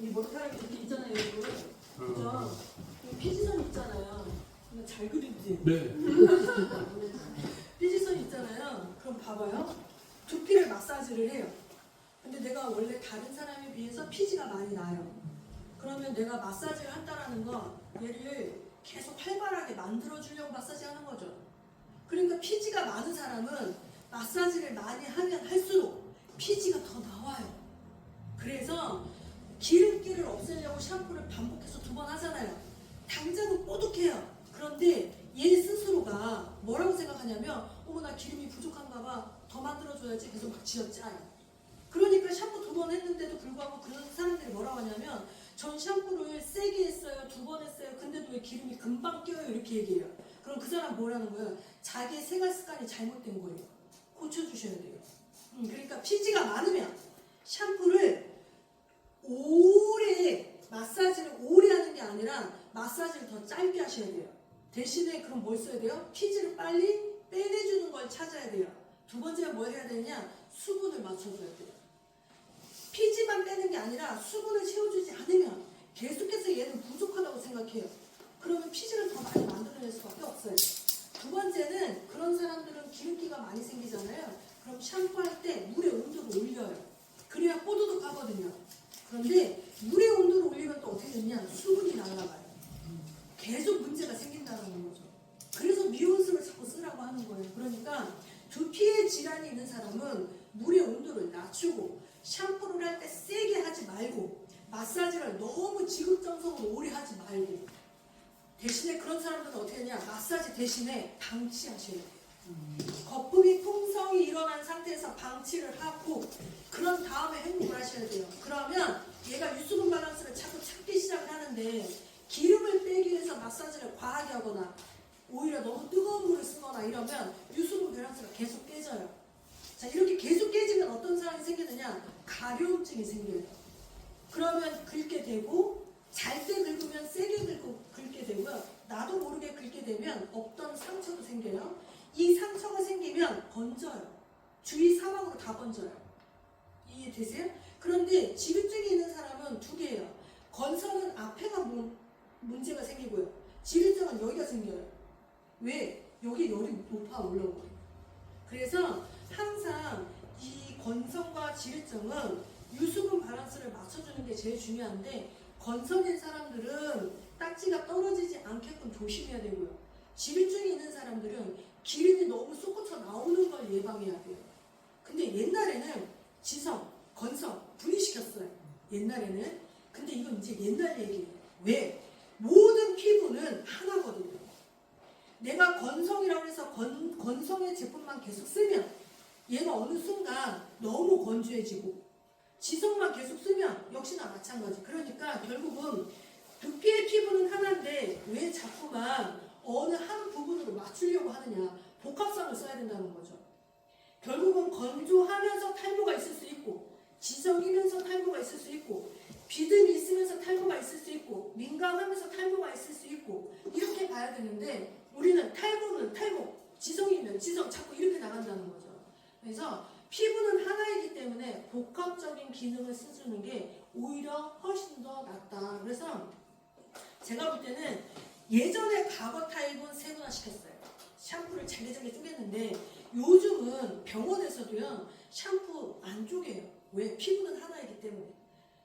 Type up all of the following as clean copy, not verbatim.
이 머리카락이 이렇게 있잖아요, 여러분. 그죠? 이 피지선 있잖아요. 이거 잘 그리지? 네. 피지선 있잖아요. 그럼 봐봐요. 두피를 마사지를 해요. 근데 내가 원래 다른 사람에 비해서 피지가 많이 나요. 그러면 내가 마사지를 한다라는 건 얘를 계속 활발하게 만들어주려고 마사지 하는 거죠. 그러니까 피지가 많은 사람은 마사지를 많이 하면 할수록 피지가 더 나와요. 그래서 기름기를 없애려고 샴푸를 반복해서 2번 하잖아요. 당장은 뽀득해요. 그런데 얘 스스로가 뭐라고 생각하냐면 어머 나 기름이 부족한가 봐. 더 만들어줘야지. 계속 막 쥐어짜요. 그러니까 샴푸 2번 했는데도 불구하고 그런 사람들이 뭐라고 하냐면 전 샴푸를 세게 했어요. 2번 했어요. 근데도 왜 기름이 금방 껴요? 이렇게 얘기해요. 그럼 그 사람 뭐라는 거예요? 자기의 생활 습관이 잘못된 거예요. 고쳐주셔야 돼요. 그러니까 피지가 많으면 샴푸를 오래 마사지를 오래 하는 게 아니라 마사지를 더 짧게 하셔야 돼요. 대신에 그럼 뭘 써야 돼요? 피지를 빨리 빼내주는 걸 찾아야 돼요. 2번째는 뭘 해야 되냐? 수분을 맞춰줘야 돼요. 피지만 빼는 게 아니라 수분을 채워주지 않으면 계속해서 얘는 부족하다고 생각해요. 그러면 피지를 더 많이 만들어낼 수밖에 없어요. 2번째는 그런 사람들은 기름기가 많이 생기잖아요. 그럼 샴푸할 때 물의 온도를 올려요. 그래야 뽀드득 하거든요. 그런데 물의 온도를 올리면 또 어떻게 되냐? 수분이 날아가요. 계속 문제가 생긴다는 거죠. 그래서 미온수를 자꾸 쓰라고 하는 거예요. 그러니까 두피에 질환이 있는 사람은 물의 온도를 낮추고 샴푸를 할 때 세게 하지 말고 마사지를 너무 지극정성으로 오래 하지 말고 대신에 그런 사람들은 어떻게 하냐? 마사지 대신에 방치하셔야 돼요. 거품이 풍성이 일어난 상태에서 방치를 하고 그런 다음에 헹굼을 하셔야 돼요. 그러면 얘가 유수분 밸런스를 자꾸 찾기 시작을 하는데 기름을 빼기 위해서 마사지를 과하게 하거나 오히려 너무 뜨거운 물을 쓰거나 이러면 유수분 밸런스가 계속 깨져요. 자, 이렇게 계속 깨지면 어떤 상황이 생기느냐? 가려움증이 생겨요. 그러면 긁게 되고 잘 때 긁으면 세게 긁게 되고요. 나도 모르게 긁게 되면 없던 상처도 생겨요. 이 상처가 생기면 번져요. 주위 사방으로 다 번져요. 이해되세요? 그런데 지루증이 있는 사람은 2개예요. 건성은 앞에가 문제가 생기고요. 지루증은 여기가 생겨요. 왜? 여기 열이 높아 올라오고. 그래서 항상 이 건성과 지루증은 유수분 밸런스를 맞춰주는 게 제일 중요한데 건성인 사람들은 딱지가 떨어지지 않게끔 조심해야 되고요. 지루증이 있는 사람들은 기름이 너무 솟구쳐 나오는 걸 예방해야 돼요. 근데 옛날에는 지성, 건성 분리시켰어요. 옛날에는. 근데 이건 이제 옛날 얘기예요. 왜? 모든 피부는 하나거든요. 내가 건성이라고 해서 건성의 제품만 계속 쓰면 얘가 어느 순간 너무 건조해지고 지성만 계속 쓰면 역시나 마찬가지. 그러니까 결국은 두피의 피부는 하나인데 왜 자꾸만 어느 한 부분으로 맞추려고 하느냐. 복합성을 써야 된다는 거죠. 결국은 건조하면서 탈모가 있을 수 있고 지성이면서 탈모가 있을 수 있고 비듬이 있으면서 탈모가 있을 수 있고 민감하면서 탈모가 있을 수 있고 이렇게 봐야 되는데 우리는 탈모는 탈모, 지성이면 지성 자꾸 이렇게 나간다는 거죠. 그래서 피부는 하나이기 때문에 복합적인 기능을 써주는 게 오히려 훨씬 더 낫다. 그래서 제가 볼 때는 예전에 과거 타입은 세분화시켰어요. 샴푸를 잘게잘게 쪼갰는데 요즘은 병원에서도요 샴푸 안 쪼개요. 왜? 피부는 하나이기 때문에.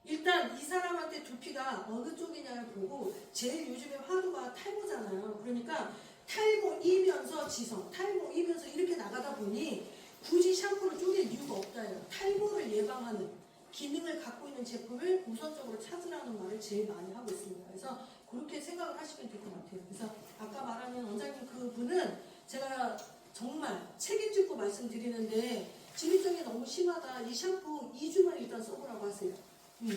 일단 이 사람한테 두피가 어느 쪽이냐를 보고 제일 요즘에 화두가 탈모잖아요. 그러니까 탈모이면서 지성, 탈모이면서 이렇게 나가다 보니 굳이 샴푸를 쪼갤 이유가 없다요. 탈모를 예방하는 기능을 갖고 있는 제품을 우선적으로 찾으라는 말을 제일 많이 하고 있습니다. 그래서 그렇게 생각을 하시면 될 것 같아요. 그래서 아까 말하는 원장님 그분은 제가 정말 책임지고 말씀드리는데 지루증이 너무 심하다. 이 샴푸 2주만 일단 써보라고 하세요.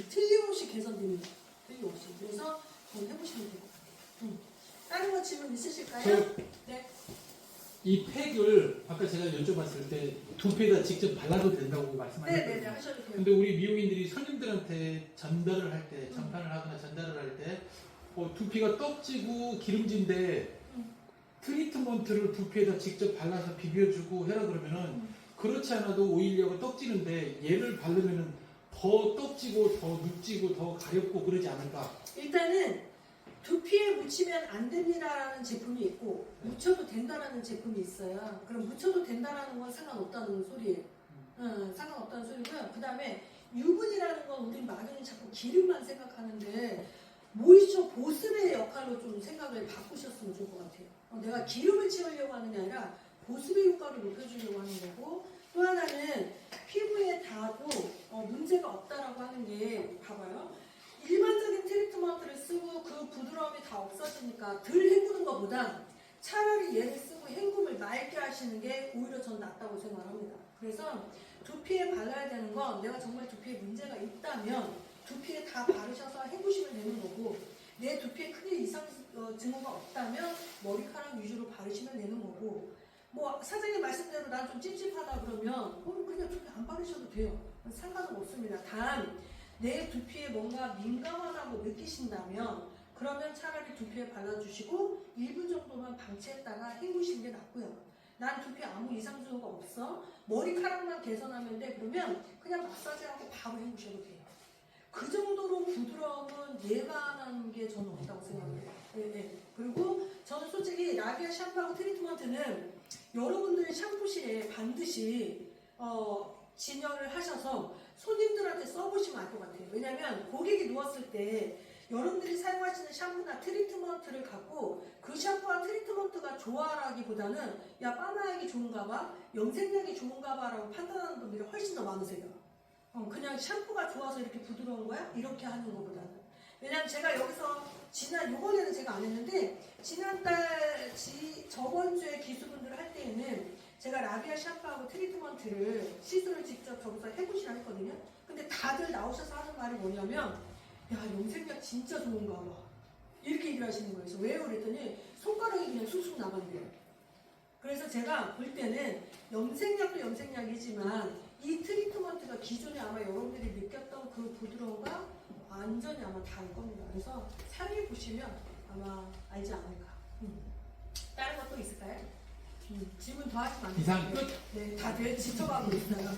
틀림없이 개선됩니다. 틀림없이. 그래서 한번 해보시면 돼요. 다른 거 질문 있으실까요? 네. 이 팩을 아까 제가 여쭤봤을 때 두피에다 직접 발라도 된다고 네네네 말씀하셨거든요. 하셔도 돼요. 근데 우리 미용인들이 손님들한테 전달을 할 때, 전판을 하거나 전달을 할 때 두피가 떡지고 기름진데 트리트먼트를 두피에다 직접 발라서 비벼주고 해라 그러면은 그렇지 않아도 오일리하고 떡지는데 얘를 바르면은 더 떡지고 더 눅지고 더 가렵고 그러지 않을까? 일단은 두피에 묻히면 안 됩니다라는 제품이 있고 묻혀도 된다라는 제품이 있어요. 그럼 묻혀도 된다라는 건 상관없다는 소리예요. 상관없다는 소리고요. 그 다음에 유분이라는 건 우리 막연히 자꾸 기름만 생각하는데 모이처 보습의 역할로 좀 생각을 바꾸셨으면 좋을 것 같아요. 내가 기름을 채우려고 하는 게 아니라 보습의 효과를 높여주려고 하는 거고, 또 하나는 피부에 닿아도 문제가 없다라고 하는 게, 봐봐요. 일반적인 트리트먼트를 쓰고 그 부드러움이 다 없어지니까 덜 헹구는 것보다 차라리 얘를 쓰고 헹굼을 맑게 하시는 게 오히려 전 낫다고 생각합니다. 그래서 두피에 발라야 되는 건 내가 정말 두피에 문제가 있다면 두피에 다 바르셔서 헹구시면 되는 거고, 내 두피에 크게 이상 증후가 없다면 머리카락 위주로 바르시면 되는 거고, 뭐 사장님 말씀대로 난 좀 찝찝하다 그러면 그냥 두피 안 바르셔도 돼요. 상관은 없습니다. 단 내 두피에 뭔가 민감하다고 느끼신다면 그러면 차라리 두피에 발라주시고 1분 정도만 방치했다가 헹구시는 게 낫고요. 난 두피에 아무 이상 증후가 없어, 머리카락만 개선하면 돼, 그러면 그냥 마사지하고 바로 헹구셔도 돼요. 그 정도로 부드러움은 예방하는 게 저는 없다고 생각해요. 네. 그리고 저는 솔직히 라비아 샴푸하고 트리트먼트는 여러분들의 샴푸실에 반드시 진열을 하셔서 손님들한테 써보시면 알 것 같아요. 왜냐면 고객이 누웠을 때 여러분들이 사용하시는 샴푸나 트리트먼트를 갖고 그 샴푸와 트리트먼트가 좋아라기보다는 야 빠마약이 좋은가 봐, 염색약이 좋은가 봐라고 판단하는 분들이 훨씬 더 많으세요. 그냥 샴푸가 좋아서 이렇게 부드러운 거야? 이렇게 하는 것보다는. 왜냐면 제가 여기서 요번에는 제가 안 했는데 저번 주에 기수분들 할 때에는 제가 라비아 샴푸하고 트리트먼트를 시술을 직접 저기서 해보시라 했거든요. 근데 다들 나오셔서 하는 말이 뭐냐면 야 염색약 진짜 좋은가 봐 이렇게 얘기를 하시는 거예요. 그래서 왜요? 그랬더니 손가락이 그냥 쑥쑥 나간대요. 그래서 제가 볼 때는 염색약도 염색약이지만 이 트리트먼트가 기존에 아마 여러분들이 느꼈던 그 부드러움과 완전히 아마 다를 겁니다. 그래서 사용해 보시면 아마 알지 않을까. 다른 것도 있을까요? 질문 더 하시면 안 돼요. 이상 끝. 네, 다들 지쳐가고 있어요.